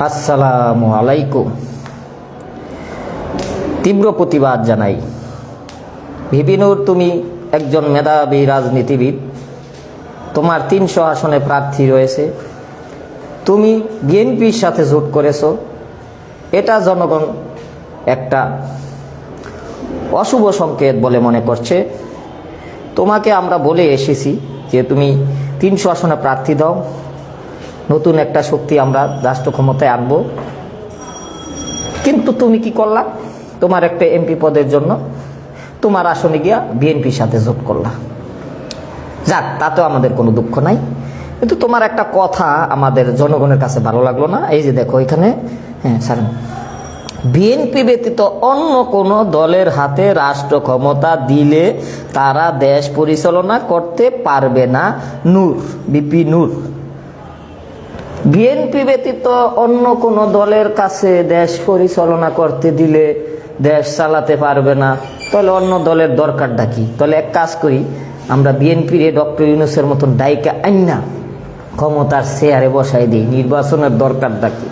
আসসালামু আলাইকুম। তীব্র প্রতিবাদ জানাই। ভিপি নূর, তুমি একজন মেধাবী রাজনীতিবিদ। তোমার 300 আসনে প্রার্থী রয়েছে। তুমি বিএনপির সাথে জোট করেছো। এটা জনগণ একটা অশুভ সংকেত বলে মনে করছে। তোমাকে আমরা বলে এসেছি যে তুমি 300 আসনে প্রার্থী দাও, নতুন একটা শক্তি আমরা রাষ্ট্র ক্ষমতায় আনবো। কিন্তু তুমি কি করলা? তোমার একটা এমপি পদের জন্য তোমার আসনে গিয়া বিএনপির সাথে জোট করলা। যাক, তাতেও আমাদের কোনো দুঃখ নাই, কিন্তু তোমার একটা কথা আমাদের জনগণের কাছে ভালো লাগলো না। এই যে দেখো এখানে, স্যার, বিএনপি ব্যতীত অন্য কোন দলের হাতে রাষ্ট্র ক্ষমতা দিলে তারা দেশ পরিচালনা করতে পারবে না। নূর, বিপি নূর, বিএনপি ব্যতীত অন্য কোন দলের কাছে দেশ পরিচালনা করতে দিলে দেশ চালাতে পারবে না। তাহলে অন্য দলের দরকারটা কি? তাহলে এক কাজ করি, আমরা বিএনপির ডক্টর ইউনূসের মতন ডাইকা আইনা ক্ষমতার চেয়ারে বসাই দিই। নির্বাচনের দরকারটা কি?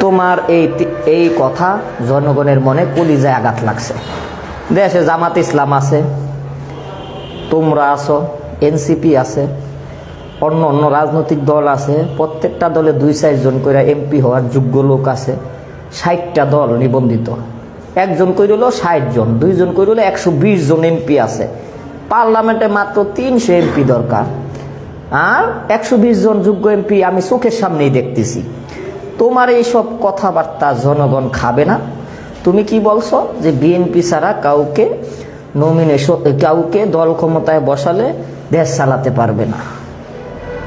তোমার এই কথা জনগণের মনে কলিজায় আঘাত লাগছে। দেশে জামাত ইসলাম আছে, তোমরা আছো, এনসিপি আছে, অন্য অন্য রাজনৈতিক দল আছে। প্রত্যেকটা দলে 2-4 জন করে এমপি হওয়ার যোগ্য লোক আছে। 60টা দল নিবন্ধিত, একজন করে হলো 60 জন, 2 জন করে হলো 120 জন এমপি আছে। পার্লামেন্টে মাত্র 300 এমপি দরকার, আর 120 জন যোগ্য এমপি আমি চোখের সামনেই দেখতেছি। তোমার এইসব কথাবার্তা জনগণ খাবে না। তুমি কি বলছো যে বিএনপি ছাড়া কাউকে কাউকে দল ক্ষমতায় বসালে দেশ চালাতে পারবে না।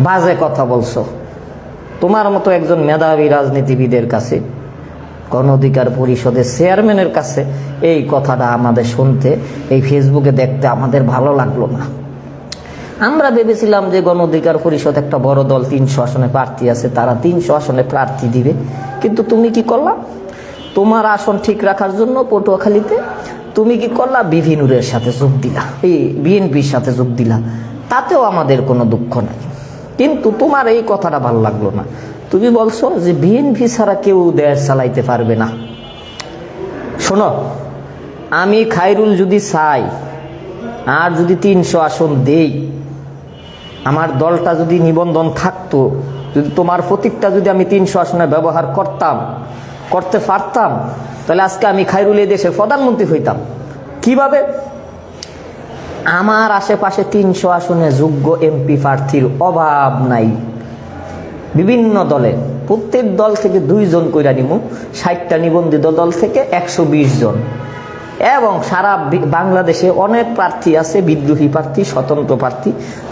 বাজে কথা বলছো। তোমার মতো একজন মেধাবী রাজনীতিবিদের কাছে, গণ অধিকার পরিষদের চেয়ারম্যানের কাছে এই কথাটা আমাদের শুনতে, এই ফেসবুকে দেখতে আমাদের ভালো লাগলো না। আমরা ভেবেছিলাম যে গণ অধিকার পরিষদ একটা বড় দল, 300 আসনে প্রার্থী আছে, তারা 300 আসনে প্রার্থী দিবে। কিন্তু তুমি কি করলা? তোমার আসন ঠিক রাখার জন্য পটুয়াখালীতে তুমি কি করলা? ভিপি নূরের সাথে যোগ দিলা, এই বিএনপির সাথে যোগ দিলা। তাতেও আমাদের কোনো দুঃখ নাই, কিন্তু তোমার এই কথাটা ভালো লাগলো না। তুমি বলছো যে বিএনপি ছাড়া কেউ দেশ চালাইতে পারবে না। শোনো, আমি খায়রুল যদি চাই আর যদি 300 আসন দেই, আমার দলটা যদি নিবন্ধন থাকতো, যদি তোমার প্রতীকটা যদি আমি 300 আসনে ব্যবহার করতে পারতাম, তাহলে আজকে আমি খায়রুল এই দেশের প্রধানমন্ত্রী হইতাম। কিভাবে? আমার আশেপাশে 300 আসনে যোগ্য এমপি প্রার্থীর অভাব নাই। বিভিন্ন দলে, প্রত্যেক দল থেকে 2 জন কইরা নিমু, 60টা নিবন্ধিত দল থেকে 120 জন। এবং সারা বাংলাদেশে অনেক প্রার্থী আছে, বিদ্রোহী প্রার্থী, স্বতন্ত্র প্রার্থী,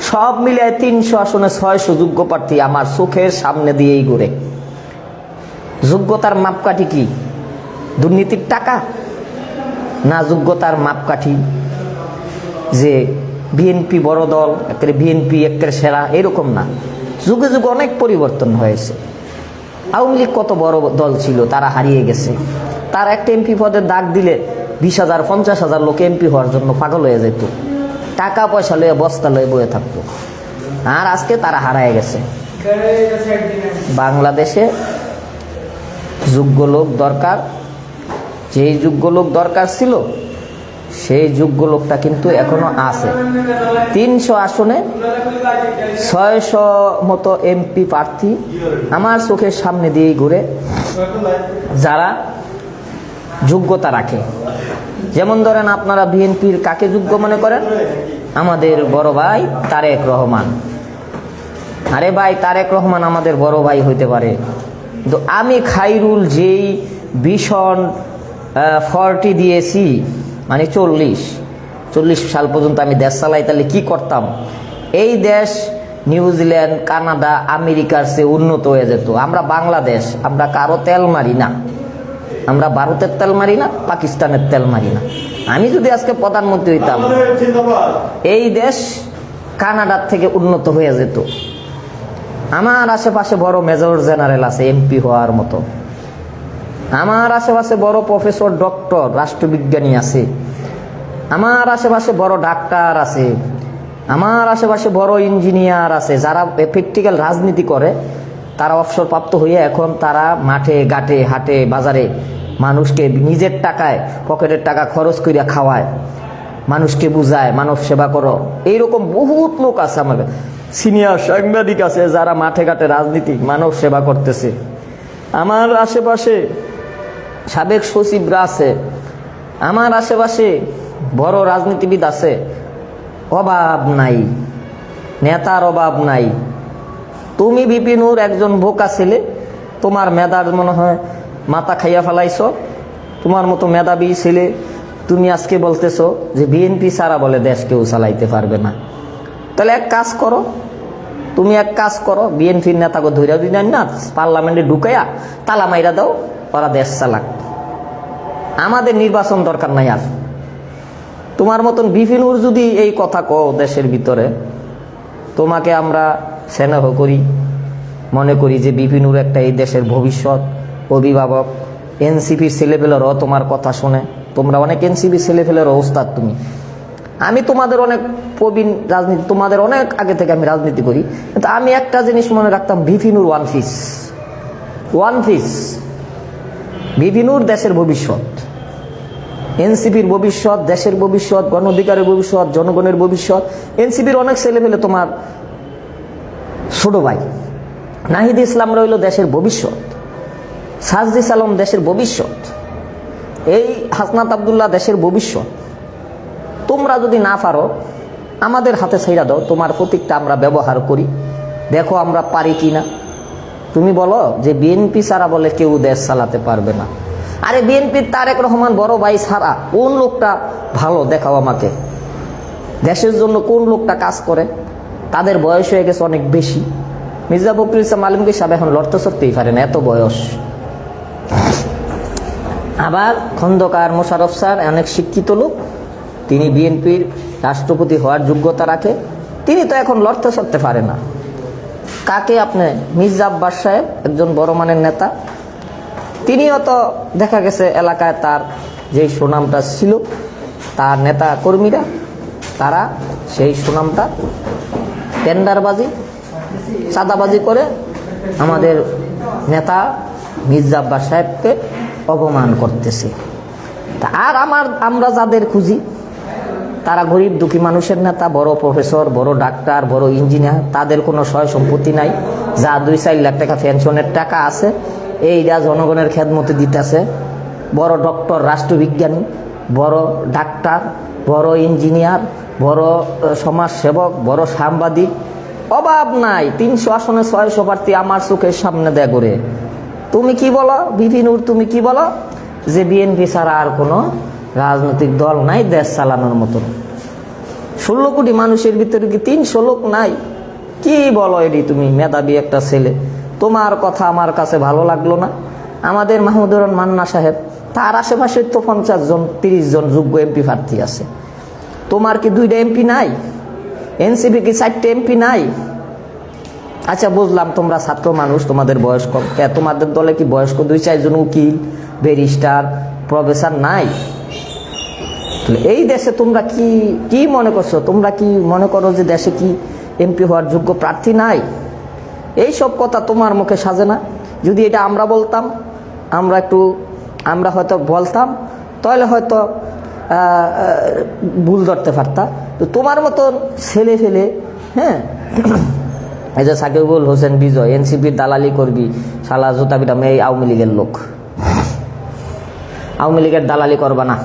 সব মিলিয়ে 300 আসনে 600 যোগ্য প্রার্থী আমার চোখের সামনে দিয়েই ঘুরে। যোগ্যতার মাপকাঠি কি? দুর্নীতির টাকা? না, যোগ্যতার মাপকাঠি যে বিএনপি বড় দল, একেবারে বিএনপি একেবারে সেরা, এরকম না। যুগে যুগে অনেক পরিবর্তন হয়েছে। আওয়ামী লীগ কত বড় দল ছিল, তারা হারিয়ে গেছে। তার একটা এমপি পদের ডাক দিলে 20,000 50,000 লোক এমপি হওয়ার জন্য পাগল হয়ে যেত, টাকা পয়সা লয়ে বস্তা লয়ে বয়ে থাকতো। আর আজকে তারা হারায় গেছে। বাংলাদেশে যোগ্য লোক দরকার। যেই যোগ্য লোক দরকার ছিল সেই যোগ্য লোকটা কিন্তু এখনো আছে। 300 আসনে 600 মতো এমপি প্রার্থী আমার চোখের সামনে দিয়েই ঘুরে, যারা যোগ্যতা রাখে। যেমন ধরেন, আপনারা বিএনপির কাকে যোগ্য মনে করেন? আমাদের বড় ভাই তারেক রহমান। আরে ভাই, তারেক রহমান আমাদের বড় ভাই হইতে পারে, কিন্তু আমি খায়রুল যেই ভীষণ 40 দিয়েছি, মানে 40 সাল পর্যন্ত আমি দেশ চালাই, তাহলে কি করতাম? এই দেশ নিউজিল্যান্ড, কানাডা, আমেরিকার চেয়ে উন্নত হয়ে যেত। আমরা বাংলাদেশ, আমরা কারো তেল মারি না, আমরা ভারতের তেল মারি না, পাকিস্তানের তেল মারি না। আমি যদি আজকে প্রধানমন্ত্রী হইতাম, এই দেশ কানাডার থেকে উন্নত হয়ে যেত। আমার আশেপাশে বড় মেজর জেনারেল আছে এমপি হওয়ার মতো। আমার আশেপাশে বড় প্রফেসর, ডক্টর, রাষ্ট্রবিজ্ঞানী আছে। আমার আশেপাশে বড় ডাক্তার আছে। আমার আশেপাশে বড় ইঞ্জিনিয়ার আছে, যারা প্র্যাকটিক্যাল রাজনীতি করে। তারা অবসরপ্রাপ্ত হয়ে এখন তারা মাঠে ঘাটে হাটে বাজারে মানুষকে নিজের টাকায় পকেটের টাকা খরচ করিয়া খাওয়ায়, মানুষকে বুঝায় মানব সেবা করো। এইরকম বহুত লোক আছে, আমার সিনিয়র সাংবাদিক আছে যারা মাঠে ঘাটে রাজনীতি মানব সেবা করতেছে। আমার আশেপাশে সাবেক সচিবরা আছে, আমার আশেপাশে বড় রাজনীতিবিদ আছে। অভাব নাই, নেতার অভাব নাই। তুমি বিপিনুর একজন বোকা ছেলে, তোমার মেধার মনে হয় মাথা খাইয়া ফেলাইছ। তোমার মতো মেধাবী ছেলে তুমি আজকে বলতেছো যে বিএনপি ছাড়া বলে দেশ কেউ চালাইতে পারবে না। তাহলে এক কাজ করো, তুমি এক কাজ করো, বিএনপির নেতাকে ধৈর্য দিন না, পার্লামেন্টে ঢুকাইয়া তালা মাইরা দাও, ওরা দেশ চালাক। আমাদের নির্বাচন দরকার নাই আর। তোমার মতন বিপিনুর যদি এই কথা কও দেশের ভিতরে, তোমাকে আমরা স্নেহ করি, মনে করি যে বিপিনুর একটা এই দেশের ভবিষ্যৎ অভিভাবক। এনসিপির ছেলেপেলেরও তোমার কথা শোনে, তোমরা অনেক এনসিপির ছেলেপেলেরও ওস্তাদ তুমি। আমি তোমাদের অনেক প্রবীণ রাজনীতি, তোমাদের অনেক আগে থেকে আমি রাজনীতি করি, কিন্তু আমি একটা জিনিস মনে রাখতাম, বিপিনুর ওয়ান পিস। বিপিনুর দেশের ভবিষ্যৎ, এনসিপির ভবিষ্যৎ, দেশের ভবিষ্যৎ, গণ অধিকারের ভবিষ্যৎ, জনগণের ভবিষ্যৎ। এনসিপির অনেক ছেলেপেলে তোমার ছোট ভাই। নাহিদ ইসলাম রইল দেশের ভবিষ্যৎ, সাজদিস আলম দেশের ভবিষ্যৎ, এই হাসনাত আবদুল্লাহ দেশের ভবিষ্যৎ। তোমরা যদি না পারো আমাদের হাতে ছাইড়া দাও, তোমার প্রতীকটা আমরা ব্যবহার করি, দেখো আমরা পারি কি না। তুমি বলো যে বিএনপি ছাড়া বলে কেউ দেশ চালাতে পারবে না। আরে বিএনপির তারেক রহমান বড় ভাই ছাড়া কোন লোকটা ভালো দেখাও আমাকে, দেশের জন্য কোন লোকটা কাজ করে। তাদের বয়স হয়ে গেছে অনেক বেশি। মির্জা ফখরুল ইসলাম আলমগীর সাহেব এখন লড়তে চড়তেই পারে না, এত বয়স। আবার খন্দকার মোশাররফ স্যার অনেক শিক্ষিত লোক, তিনি বিএনপির রাষ্ট্রপতি হওয়ার যোগ্যতা রাখে, তিনি তো এখন লড়তে চড়তে পারে না। কাকে আপনি, মির্জা আব্বাস সাহেব একজন বড় মানের নেতা, তিনিও তো দেখা গেছে এলাকায় তার যেই সুনামটা ছিল, তার নেতা কর্মীরা তারা সেই সুনামটা টেন্ডারবাজি চাঁদাবাজি করে আমাদের নেতা মির্জা আব্বাস সাহেবকে অপমান করতেছে। আর আমরা যাদের খুঁজি তারা গরিব দুঃখী মানুষের নেতা, বড় প্রফেসর, বড় ডাক্তার, বড় ইঞ্জিনিয়ার, তাদের কোনো সয় সম্পত্তি নাই, যা 2-4 লাখ টাকা পেনশনের টাকা আছে, এইটা জনগণের খেদমতে দিতেছে। বড় ডক্টর, রাষ্ট্রবিজ্ঞানী, বড় ডাক্তার, বড় ইঞ্জিনিয়ার, বড় সমাজসেবক, বড় সাংবাদিক, অভাব নাই। 300 আসনে 600 প্রার্থী আমার চোখের সামনে দেয়া করে। তুমি কি বলো বিপিনুর, তুমি কি বলো যে বিএনপি ছাড়া আর কোনো রাজনৈতিক দল নাই দেশ চালানোর মতন। 16 কোটি মানুষের ভিতরে কি 300 লোক নাই? কি বলো এটি তুমি? মেধাবী একটা ছেলে, তোমার কথা আমার কাছে ভালো লাগলো না। আমাদের মাহমুদুর রহমান মান্না সাহেব, তার আশেপাশে তো 50 জন 30 জন যোগ্য এমপি প্রার্থী আছে। তোমার কি 2টা এমপি নাই? এনসিপি কি 4টে এমপি নাই? আচ্ছা বুঝলাম তোমরা ছাত্র মানুষ, তোমাদের বয়স কম, তোমাদের দলে কি বয়স্ক 2-4 জন উকিল, ব্যারিস্টার, প্রফেসর নাই? এই দেশে তোমরা কি মনে করছো? তোমরা কি মনে করো যে দেশে কি এমপি হওয়ার যোগ্য প্রার্থী নাই? এই সব কথা তোমার মুখে সাজে না। যদি এটা আমরা বলতাম, আমরা হয়তো বলতাম, তাহলে হয়তো ভুল ধরতে পারতাম। তো তোমার মতন ছেলে ফেলে, হ্যাঁ, এই যে সাকিবুল হোসেন বিজয়, এনসিপির দালালি করবি, শালা জুতা পিটা, এই আওয়ামী লীগের লোক, আওয়ামী লীগের দালালি করবা না।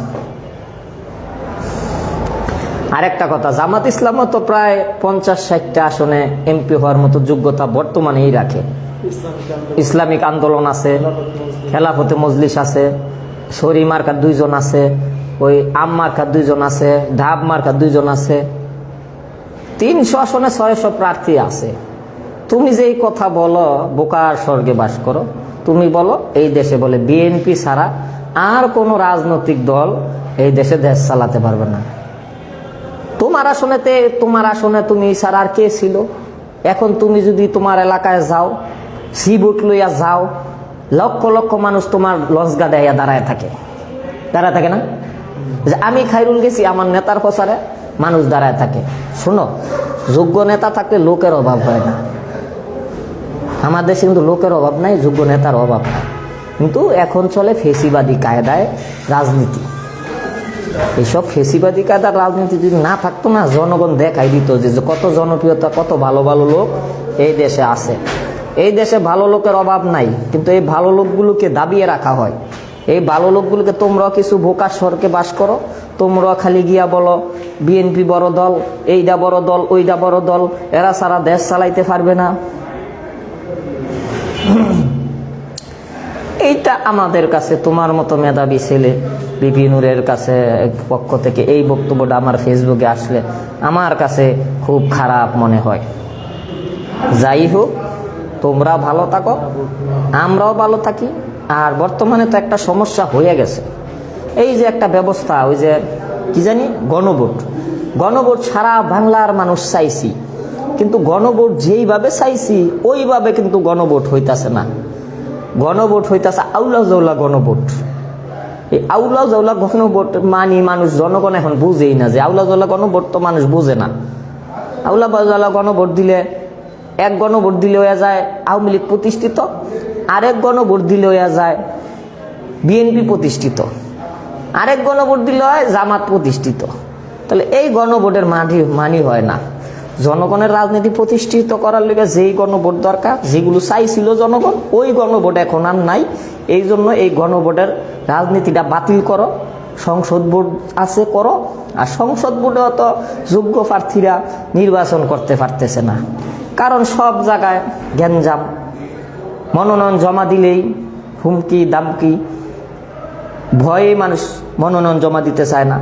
আরেকটা কথা, জামাত ইসলামও তো প্রায় 50-60টা আসনে এমপি হওয়ার মতো যোগ্যতা বর্তমানেই রাখে। ইসলামিক আন্দোলন আছে, খেলাফতে মজলিস আছে, শরী মার্কার 2 জন আছে, ওই আম মার্কার 2 জন আছে, ঢাব মার্কার 2 জন আছে, 300 আসনে 600 প্রার্থী আছে। তুমি যেই কথা বলো, বোকার স্বর্গে বাস করো। তুমি বলো এই দেশে বলে বিএনপি ছাড়া আর কোনো রাজনৈতিক দল এই দেশে দেশ চালাতে পারবে না। তোমার আসনে তুমি ছাড়া আর কে ছিল? এখন তুমি যদি তোমার এলাকায় যাও, সি বুট লইয়া যাও, লক্ষ লক্ষ মানুষ তোমার লঞ্চ গাড়াইয়া দাঁড়ায় থাকে না? যে আমি খাইরুল গেছি, আমার নেতার প্রচারে মানুষ দাঁড়ায় থাকে। শোনো, যোগ্য নেতা থাকলে লোকের অভাব হয় না। আমার দেশে কিন্তু লোকের অভাব নাই, যোগ্য নেতার অভাব নাই, কিন্তু এখন চলে ফেসিবাদী কায়দায় রাজনীতি। এইসব ফেসিবাদী কায়দার রাজনীতি যদি না থাকতো না, জনগণ দেখাই দিত যে কত জনপ্রিয়তা, কত ভালো ভালো লোক এই দেশে আছে। এই দেশে ভালো লোকের অভাব নাই, কিন্তু এই ভালো লোকগুলোকে দাবিয়ে রাখা হয়। এই ভালো লোকগুলোকে তোমরা কিছু বোকা সরকে বাস করো, তোমরা খালি গিয়া বলো বিএনপি বড় দল, এইটা বড় দল, ওইটা বড় দল, এরা সারা দেশ চালাইতে পারবে না। এইটা আমাদের কাছে, তোমার মতো মেধাবী ছেলে বিপিনুরের কাছে পক্ষ থেকে এই বক্তব্যটা আমার ফেসবুকে আসলে আমার কাছে খুব খারাপ মনে হয়। যাই হোক, তোমরা ভালো থাকো, আমরাও ভালো থাকি। আর বর্তমানে তো একটা সমস্যা হয়ে গেছে, এই যে একটা ব্যবস্থা, ওই যে কি জানি গণভোট সারা বাংলার মানুষ চাইছি, কিন্তু গণভোট যেইভাবে চাইছি ওইভাবে কিন্তু গণভোট হইতাছে না। গণভোট হইতাছে আউলা জৌলা গণভোট। এই আউলা জৌলা গণভোট মানুষ, জনগণ এখন বুঝেই না যে আউলা জৌলা গণভোট তো মানুষ বুঝে না। আউলা জৌলা গণভোট দিলে, এক গণভোট দিলে হয়ে যায় আওয়ামী লীগ প্রতিষ্ঠিত, আরেক গণভোট দিলে হয়ে যায় বিএনপি প্রতিষ্ঠিত, আরেক গণভোট দিলে হয় জামাত প্রতিষ্ঠিত। তাহলে এই গণভোটের মানি হয় না। জনগণের রাজনীতি প্রতিষ্ঠিত করার লেগে যেই গণভোট দরকার, যেগুলো চাইছিল জনগণ, ওই গণভোট এখন আর নাই। এই জন্য এই গণভোটের রাজনীতিটা বাতিল করো, সংসদ ভোট আছে করো। আর সংসদ ভোটেও তো যোগ্য প্রার্থীরা নির্বাচন করতে পারতেছে না, কারণ সব জায়গায় গ্যাঞ্জাম। মনোনয়ন জমা দিলেই হুমকি দামকি, ভয়ে মানুষ মনোনয়ন জমা দিতে চায় না।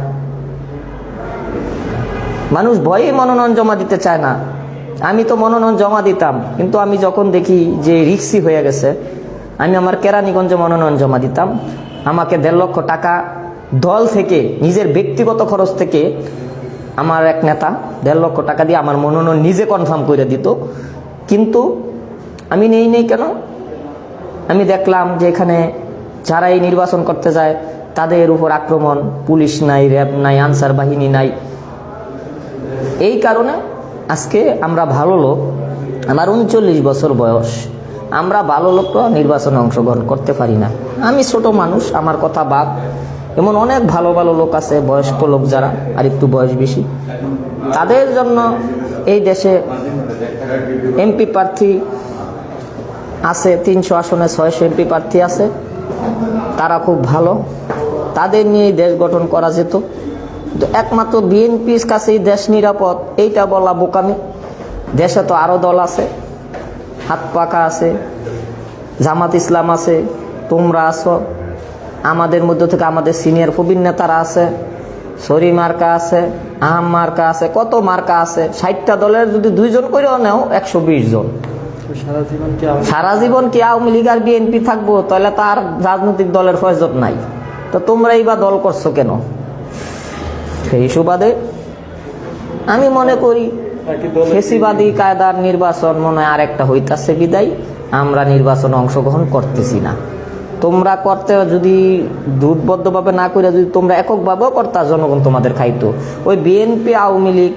মানুষ ভয়ে মনোনয়ন জমা দিতে চায় না। আমি তো মনোনয়ন জমা দিতাম, কিন্তু আমি যখন দেখি যে রিক্সি হয়ে গেছে, আমি আমার কেরানীগঞ্জে মনোনয়ন জমা দিতাম। আমাকে 1.5 লক্ষ টাকা দল থেকে, নিজের ব্যক্তিগত খরচ থেকে আমার এক নেতা 1.5 লক্ষ টাকা দিয়ে আমার মনোনয়ন নিজে কনফার্ম করে দিত। কিন্তু আমি নেই কেন? আমি দেখলাম যে এখানে যারা এই নির্বাচন করতে যায় তাদের উপর আক্রমণ, পুলিশ নাই, র্যাব নাই, আনসার বাহিনী নাই। এই কারণে আজকে আমরা ভালো লোক, আমার 39 বছর বয়স, আমরা ভালো লোকরা নির্বাচনে অংশগ্রহণ করতে পারি না। আমি ছোট মানুষ, আমার কথা বাদ। এমন অনেক ভালো ভালো লোক আছে, বয়স্ক লোক যারা আর একটু বয়স বেশি, তাদের জন্য এই দেশে এমপি প্রার্থী আছে, 300 আসনে 600 এমপি প্রার্থী আছে, তারা খুব ভালো, তাদের নিয়ে দেশ গঠন করা যেত। তো একমাত্র বিএনপির কাছেই দেশ নিরাপদ, এইটা বলা বোকামি। দেশে তো আরো দল আছে, হাত পাকা আছে, জামাত ইসলাম আছে, তোমরা আছো, আমাদের মধ্যে থেকে আমাদের সিনিয়র প্রবীণ নেতারা আছে, সরি মার্কা আছে, আহাম মার্কা আছে, কত মার্কা আছে। 60টা দলের যদি 2 জন করেও নেও 120 জন। সারা জীবন কি আওয়ামী লীগ আর বিএনপি থাকবো? তাহলে তার রাজনৈতিক দলের প্রয়োজন নাই। তো তোমরাই বা দল করছো কেন? সেই সুবাদে আমি মনে করি ফেসিবাদী কায়দার নির্বাচন মনে হয় আরেকটা হইতাছে, বিদায় আমরা নির্বাচনে অংশগ্রহণ করতেছি না। তোমরা করতে যদি দুধবদ্ধভাবে না করে, যদি তোমরা এককভাবেও করতা, জনগণ তোমাদের খাইতো। ওই বিএনপি আওয়ামী লীগ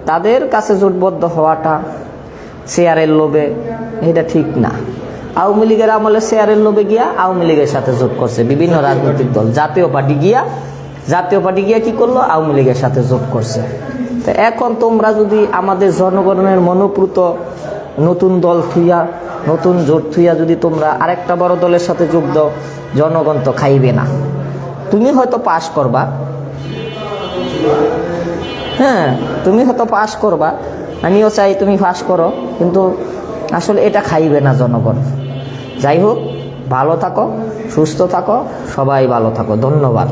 তাদের কাছে জোটবদ্ধ হওয়াটা শেয়ারের লোভে, এটা ঠিক না। আওয়ামী লীগের আমলে শেয়ারের লোভে গিয়া আওয়ামী লীগের সাথে জোট করছে বিভিন্ন রাজনৈতিক দল। জাতীয় পার্টি গিয়া কি করলো? আওয়ামী লীগের সাথে জোট করছে। তো এখন তোমরা যদি আমাদের জনগণের মনোপ্রুত নতুন দল থুইয়া, নতুন জোট থুইয়া যদি তোমরা আরেকটা বড় দলের সাথে যোগ দাও, জনগণ তো খাইবে না। তুমি হয়তো পাস করবা, হ্যাঁ তুমি হয়তো পাস করবা, আমিও চাই তুমি পাস করো, কিন্তু আসলে এটা খাইবে না জনগণ। যাই হোক, ভালো থাকো, সুস্থ থাকো, সবাই ভালো থাকো। ধন্যবাদ।